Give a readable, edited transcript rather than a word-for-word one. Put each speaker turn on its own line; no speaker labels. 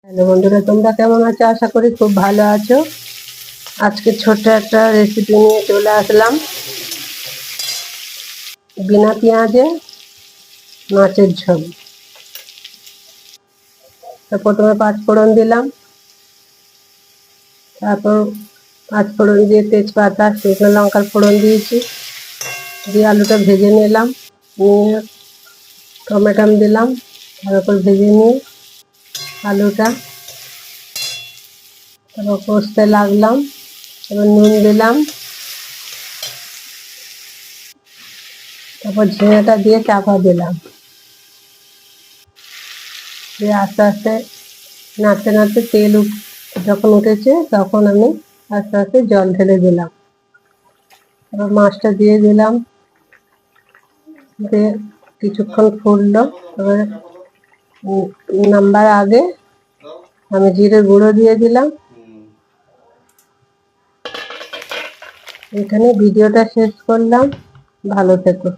Hello বন্ধুরা, তোমরা কেমন আছো? আশা করি খুব ভালো আছো। আজকে ছোট্ট একটা রেসিপি নিয়ে চলে আসলাম, বিনা পেঁয়াজে মাছের ঝোল। তো প্রথমে পাঁচফোড়ন দিলাম, তারপর পাঁচফোড়ন দিয়ে তেজপাতা, শুকনো লঙ্কার ফোড়ন দিয়েছি, দিয়ে আলুটা ভেজে নিলাম, নিয়ে টমেটো দিলাম, তারপর ভেজে নিয়ে আলুটা তারপর কষতে লাগলাম। তারপর নুন দিলাম, তারপর ঝিঙেটা দিয়ে চাপা দিলাম, দিয়ে আস্তে আস্তে নাড়তে নাড়তে যখন উঠেছে তখন আমি আস্তে আস্তে জল ঢেলে দিলাম। তারপর মাছটা দিয়ে দিলাম, দিয়ে কিছুক্ষণ ফুটলো। তারপরে নামবার আগে আমি জিরে গুঁড়ো দিয়ে দিলাম। এখানে ভিডিওটা শেষ করলাম। ভালো থেকো।